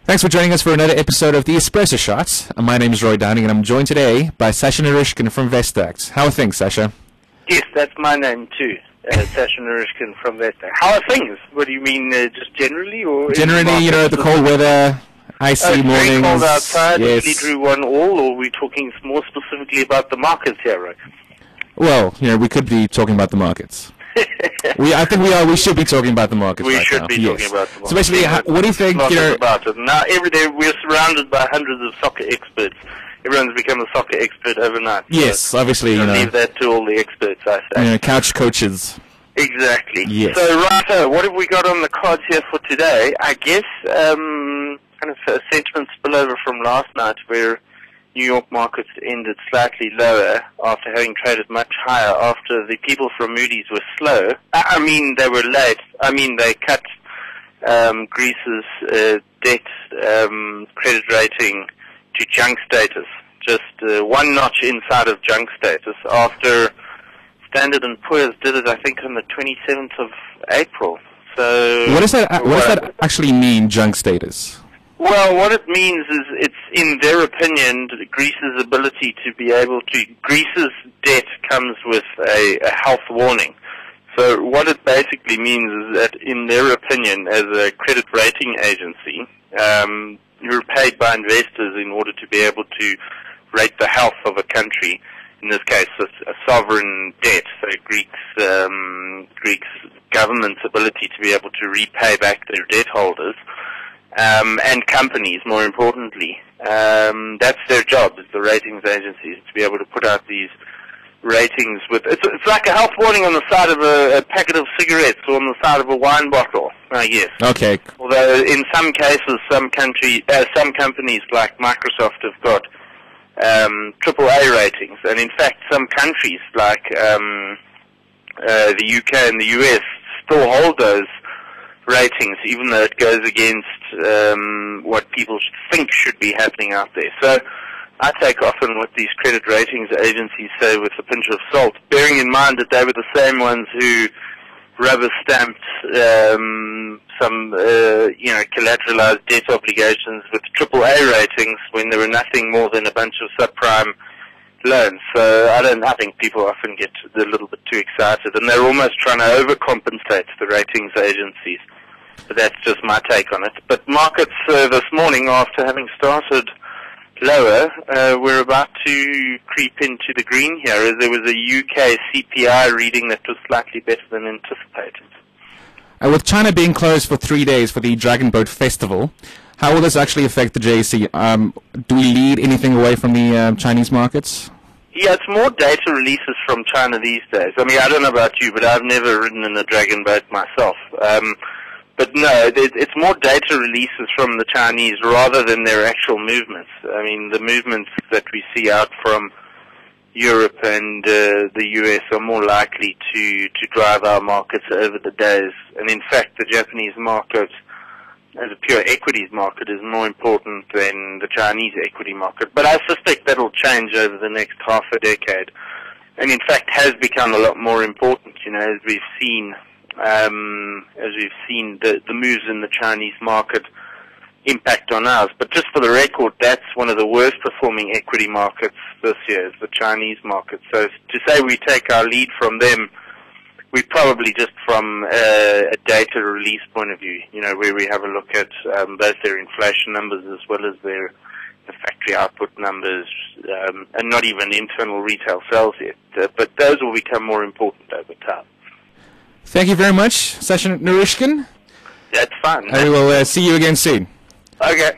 Thanks for joining us for another episode of the Espresso Shots. My name is Roy Downing, and I'm joined today by Sasha Naryshkine from Vestact. How are things, Sasha? Yes, that's my name too, Sasha Naryshkine from Vestact. How are things? What do you mean, just generally? Or generally, you know, the cold weather, icy mornings. Very cold outside, yes. We drew 1 all, or are we talking more specifically about the markets here, right? Well, you know, we could be talking about the markets. I think we should be talking about the markets. We right should now. be talking about the markets. So basically, what do you think? About it. Now, every day we're surrounded by hundreds of soccer experts. Everyone's become a soccer expert overnight. Yes, so obviously, you know. Leave that to all the experts, I say. You know, couch coaches. Exactly. Yes. So, right, what have we got on the cards here for today? I guess kind of a sentiment spillover from last night where New York markets ended slightly lower after having traded much higher after the people from Moody's were slow. I mean, they were late. I mean, they cut Greece's debt credit rating to junk status, just one notch inside of junk status after Standard & Poor's did it, I think, on the 27th of April. So what does that actually mean, junk status? Well, what it means is it's, in their opinion, Greece's ability to be able to... Greece's debt comes with a health warning. So what it basically means is that, in their opinion, as a credit rating agency, you're paid by investors in order to be able to rate the health of a country. In this case, a sovereign debt, so Greece's government's ability to be able to repay back their debt holders. And companies, more importantly. That's their job, as the ratings agencies, to be able to put out these ratings with... It's like a health warning on the side of a packet of cigarettes or on the side of a wine bottle, I guess. Okay. Although in some cases, some companies like Microsoft have got AAA ratings. And in fact, some countries like the UK and the US still hold those ratings, even though it goes against what people think should be happening out there. So I take often what these credit ratings agencies say with a pinch of salt, bearing in mind that they were the same ones who rubber-stamped some collateralized debt obligations with AAA ratings when there were nothing more than a bunch of subprime loans. So I think people often get a little bit too excited, and they're almost trying to overcompensate the ratings agencies. But that's just my take on it. But markets this morning, after having started lower, we're about to creep into the green here, as there was a UK CPI reading that was slightly better than anticipated. With China being closed for 3 days for the Dragon Boat Festival, how will this actually affect the JSE? Do we lead anything away from the Chinese markets? Yeah, it's more data releases from China these days. I mean, I don't know about you, but I've never ridden in a dragon boat myself. But no, it's more data releases from the Chinese rather than their actual movements. I mean, the movements that we see out from Europe and the US are more likely to drive our markets over the days. And in fact, the Japanese market, as a pure equities market, is more important than the Chinese equity market. But I suspect that'll change over the next half a decade. And in fact has become a lot more important, you know, as we've seen the moves in the Chinese market impact on ours. But just for the record, that's one of the worst performing equity markets this year, is the Chinese market. So to say we take our lead from them, we probably just from a data release point of view, you know, where we have a look at both their inflation numbers as well as their factory output numbers, and not even internal retail sales yet. But those will become more important over time. Thank you very much, Sasha Naryshkine. That's fun. And we will see you again soon. Okay.